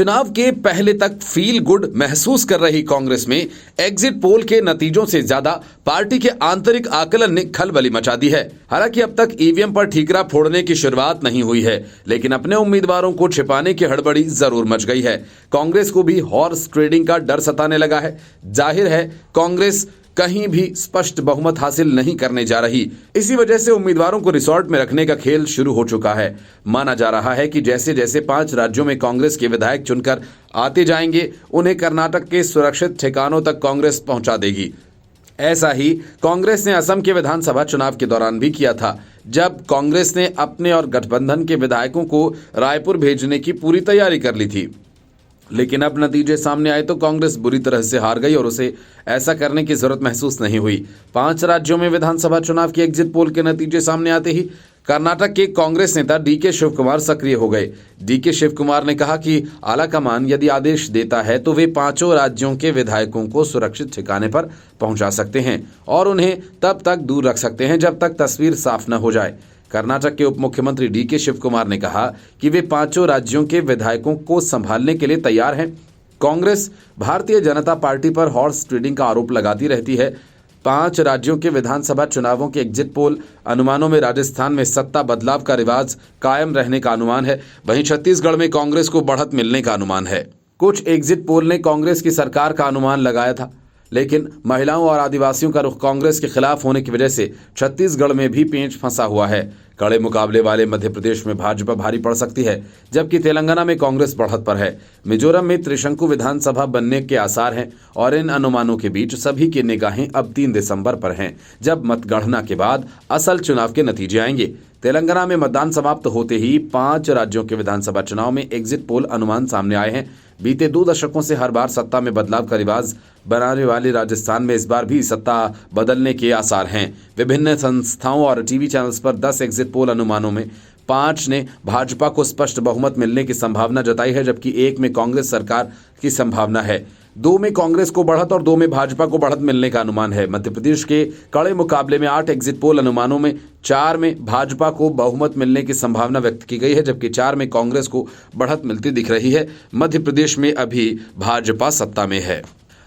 चुनाव के पहले तक फील गुड महसूस कर रही कांग्रेस में एग्जिट पोल के नतीजों से ज्यादा पार्टी के आंतरिक आकलन ने खलबली मचा दी है। हालांकि अब तक ईवीएम पर ठीकरा फोड़ने की शुरुआत नहीं हुई है, लेकिन अपने उम्मीदवारों को छिपाने की हड़बड़ी जरूर मच गई है। कांग्रेस को भी हॉर्स ट्रेडिंग का डर सताने लगा है। जाहिर है कांग्रेस कहीं भी स्पष्ट बहुमत हासिल नहीं करने जा रही। इसी वजह से उम्मीदवारों को रिसोर्ट में रखने का खेल शुरू हो चुका है। माना जा रहा है कि जैसे जैसे 5 राज्यों में कांग्रेस के विधायक चुनकर आते जाएंगे, उन्हें कर्नाटक के सुरक्षित ठिकानों तक कांग्रेस पहुंचा देगी। ऐसा ही कांग्रेस ने असम के विधानसभा चुनाव के दौरान भी किया था, जब कांग्रेस ने अपने और गठबंधन के विधायकों को रायपुर भेजने की पूरी तैयारी कर ली थी। लेकिन अब नतीजे सामने आए तो कांग्रेस बुरी तरह से हार गई और उसे ऐसा करने की जरूरत महसूस नहीं हुई। 5 राज्यों में विधानसभा चुनाव की एग्जिट पोल के नतीजे सामने आते ही कर्नाटक के कांग्रेस नेता डीके शिवकुमार सक्रिय हो गए। डीके शिवकुमार ने कहा कि आलाकमान यदि आदेश देता है तो वे 5 राज्यों के विधायकों को सुरक्षित ठिकाने पर पहुंचा सकते हैं और उन्हें तब तक दूर रख सकते हैं जब तक तस्वीर साफ न हो जाए। कर्नाटक के उप मुख्यमंत्री डीके शिवकुमार ने कहा कि वे 5 राज्यों के विधायकों को संभालने के लिए तैयार हैं। कांग्रेस भारतीय जनता पार्टी पर हॉर्स ट्रेडिंग का आरोप लगाती रहती है। 5 राज्यों के विधानसभा चुनावों के एग्जिट पोल अनुमानों में राजस्थान में सत्ता बदलाव का रिवाज कायम रहने का अनुमान है। वहीं छत्तीसगढ़ में कांग्रेस को बढ़त मिलने का अनुमान है। कुछ एग्जिट पोल ने कांग्रेस की सरकार का अनुमान लगाया था, लेकिन महिलाओं और आदिवासियों का रुख कांग्रेस के खिलाफ होने की वजह से छत्तीसगढ़ में भी पेंच फंसा हुआ है। कड़े मुकाबले वाले मध्य प्रदेश में भाजपा भारी पड़ सकती है, जबकि तेलंगाना में कांग्रेस बढ़त पर है। मिजोरम में त्रिशंकु विधानसभा बनने के आसार हैं और इन अनुमानों के बीच सभी की निगाहें अब 3 दिसंबर पर हैं, जब मतगणना के बाद असल चुनाव के नतीजे आएंगे। तेलंगाना में मतदान समाप्त होते ही 5 राज्यों के विधानसभा चुनाव में एग्जिट पोल अनुमान सामने आए हैं। बीते 2 दशकों से हर बार सत्ता में बदलाव का रिवाज बनाने वाले राजस्थान में इस बार भी सत्ता बदलने के आसार हैं। विभिन्न संस्थाओं और टीवी चैनल्स पर 10 एग्जिट पोल अनुमानों में 5 ने भाजपा को स्पष्ट बहुमत मिलने की संभावना जताई है, जबकि 1 में कांग्रेस सरकार की संभावना है। 2 में कांग्रेस को बढ़त और 2 में भाजपा को बढ़त मिलने का अनुमान है। मध्य प्रदेश के कड़े मुकाबले में 8 एग्जिट पोल अनुमानों में 4 में भाजपा को बहुमत मिलने की संभावना व्यक्त की गई है, जबकि 4 में कांग्रेस को बढ़त मिलती दिख रही है। मध्य प्रदेश में अभी भाजपा सत्ता में है।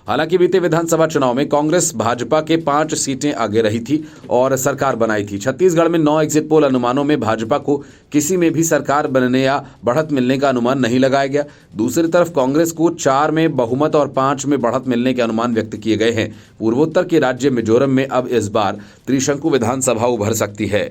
हालांकि बीते विधानसभा चुनाव में कांग्रेस भाजपा के 5 सीटें आगे रही थी और सरकार बनाई थी। छत्तीसगढ़ में 9 एग्जिट पोल अनुमानों में भाजपा को किसी में भी सरकार बनने या बढ़त मिलने का अनुमान नहीं लगाया गया। दूसरी तरफ कांग्रेस को 4 में बहुमत और 5 में बढ़त मिलने के अनुमान व्यक्त किए गए हैं। पूर्वोत्तर के राज्य मिजोरम में अब इस बार त्रिशंकु विधानसभा उभर सकती है।